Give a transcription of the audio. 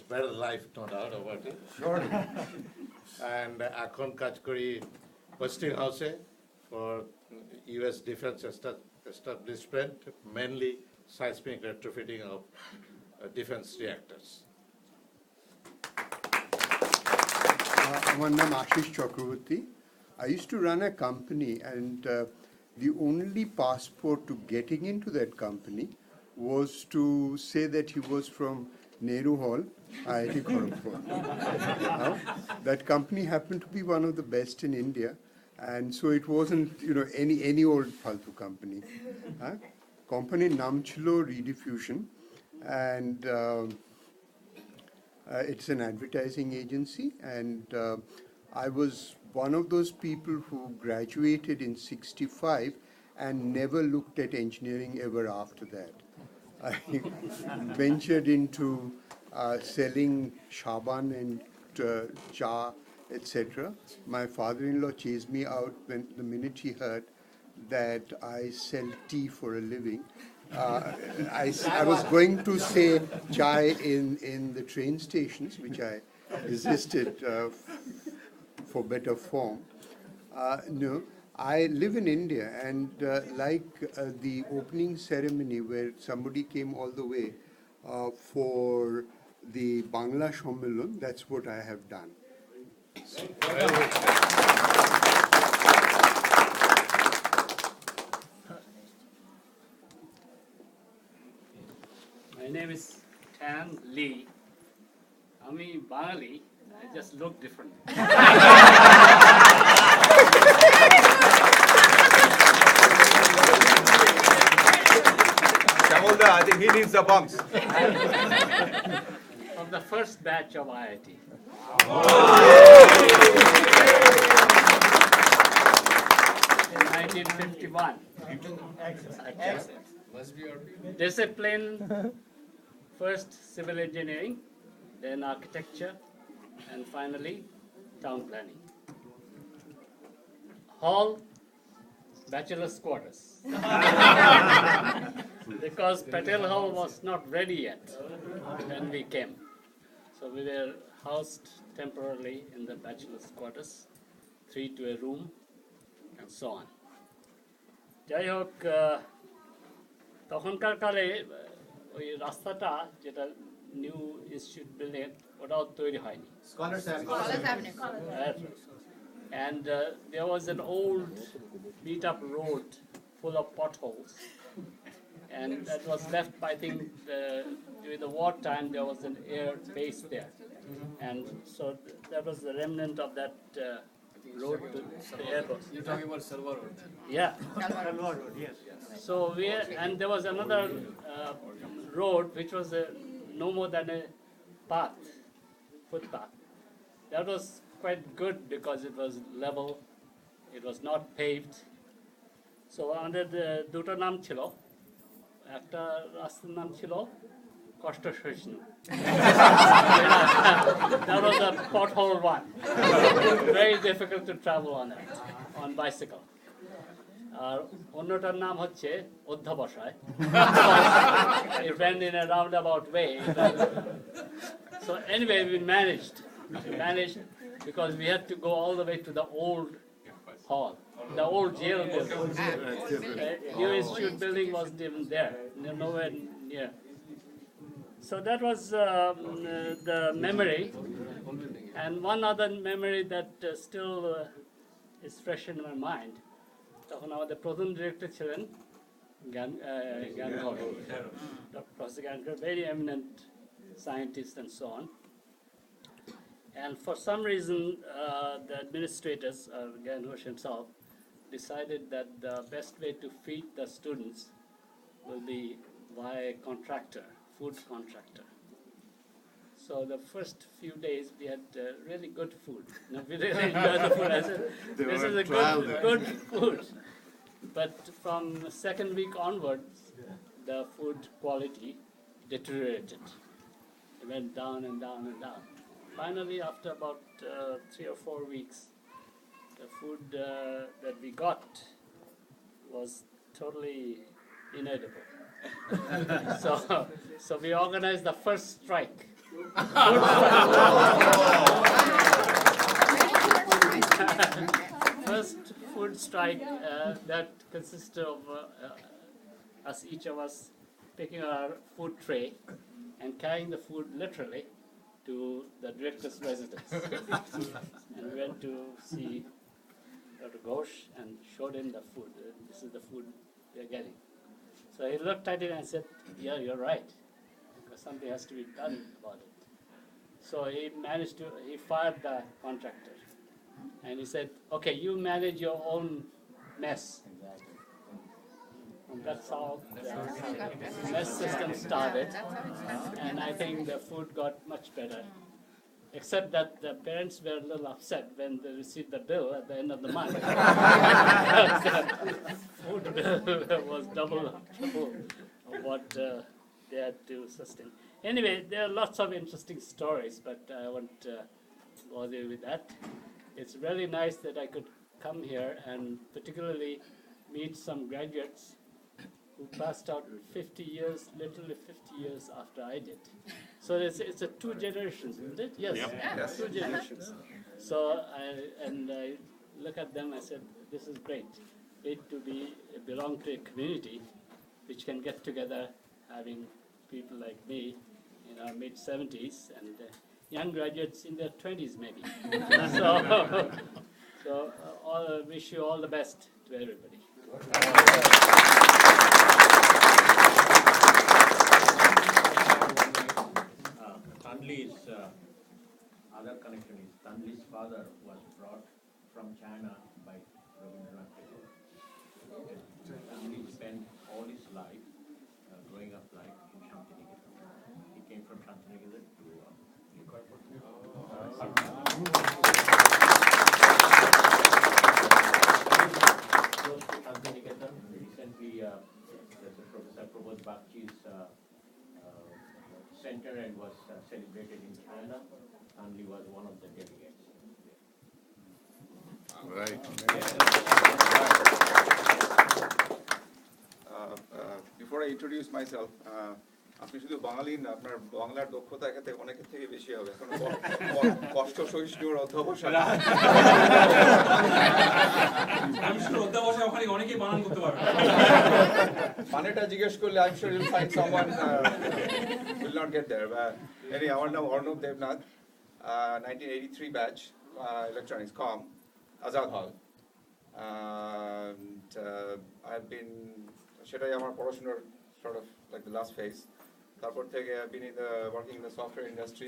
better life, no doubt about it. Sure. And এখন কাজ করি Westing House for US defense establishment, mainly seismic retrofitting of defense reactors. আমার নাম Ashis Chakraborty. I used to run a company, and the only passport to getting into that company was to say that he was from Nehru Hall, IIT Kharagpur. That company happened to be one of the best in India, and so it wasn't, any old faltu company. Company naam chilo Rediffusion, and it's an advertising agency, and I was one of those people who graduated in '65 and never looked at engineering ever after that. I ventured into selling shaban and cha, etc. My father-in-law chased me out the minute he heard that I sell tea for a living. I was going to say chai in the train stations, which I resisted for better form. No, I live in India, and like the opening ceremony where somebody came all the way for the Bangla Shommilon, that's what I have done. My name is Tan Lee. I'm Bengali. I just look different. Shamolda, I think he needs the bunks. From the first batch of IIT. In 1951. Discipline, first civil engineering, then architecture, and finally town planning. Hall, bachelor's quarters. Because Patel Hall was not ready yet when we came. So we were housed temporarily in the bachelor's quarters, 3 to a room, and so on. যাই হোক, তখনকার কালে ওই রাস্তাটা যেটা new institute building ওটাও তৈরি হয়নি। And there was an old beat up road full of potholes, and that was left, I think, during the war time there was an air base there, and so that was the remnant of that road to the airport. You're talking about Salwa Road. Yeah. So and there was another road which was no more than a path, footpath. That was quite good because it was level, it was not paved. So আমাদের দুটো নাম ছিল, একটা রাস্তার নাম ছিল কষ্ট সহিষ্ণু. That was a pothole one. Very difficult to travel on it, on bicycle. আর অন্যটার নাম হচ্ছে অধ্যাবসায়. It went in a roundabout way. So anyway, we managed because we had to go all the way to the old hall, the old jail building. New institute building wasn't even there, nowhere near. So that was the memory. And one other memory that still is fresh in my mind. তখন আমাদের প্রথম director ছিলেন জ্ঞানঘর, Professor Gankar, very eminent scientist and so on. And for some reason, the administrators, Gyan Ghosh himself, decided that the best way to feed the students will be via a contractor, food contractor. So the first few days we had really good food. We really enjoyed the food. I said, this is a good food. But from the second week onwards, the food quality deteriorated. It went down and down and down. Finally, after about 3 or 4 weeks, the food that we got was totally inedible. So we organized the first strike first food strike that consisted of each of us picking our food tray and carrying the food literally to the director's residence. And we went to see Dr. Ghosh and showed him the food. This is the food they're getting. So he looked at it and said, yeah, you're right, because something has to be done about it. So he fired the contractor. And he said, okay, you manage your own mess. And that's how the mess system started. And I think the food got much better. Except that the parents were a little upset when they received the bill at the end of the month. The food bill was double of what they had to sustain. Anyway, there are lots of interesting stories, but I won't bother you with that. It's really nice that I could come here and particularly meet some graduates who passed out 50 years, literally 50 years after I did. So it's a two generations, isn't it? Yes, Yes. two generations. So I look at them, I said, this is great. It to belong to a community which can get together, having people like me in our mid-70s and young graduates in their 20s maybe. So wish you all the best to everybody. Tanli's other connection is Tanli's father was brought from China by Rabindranath Tagore. Tanli spent all his life, growing up life in Shantiniketan. He came from Shantiniketan close to Shantiniketan. Recently, there's a Professor Prabodh Bagchi's center and was celebrated in China. Tanli was one of the delegates. Right. Before I introduce myself, আপনি শুধু বাঙালি না, আপনার বাংলার দক্ষতা এখানে অনেকের থেকে বেশি হবে। এখন কষ্ট সহিষ্ণুর অধ্যবসায়। আমি শুধু অধ্যাবসায় ওখানে অনেকেই বানান করতে পারবে। মানেটা জিজ্ঞেস করলে I'm sure you'll find someone will not get there. Anyway, আমার নাম Arnab Debnath, 1983 batch, electronics com, Azad Hall. And I've been, সেটাই আমার পড়াশোনার sort of like the last phase. তারপর থেকে I've been working in the software industry.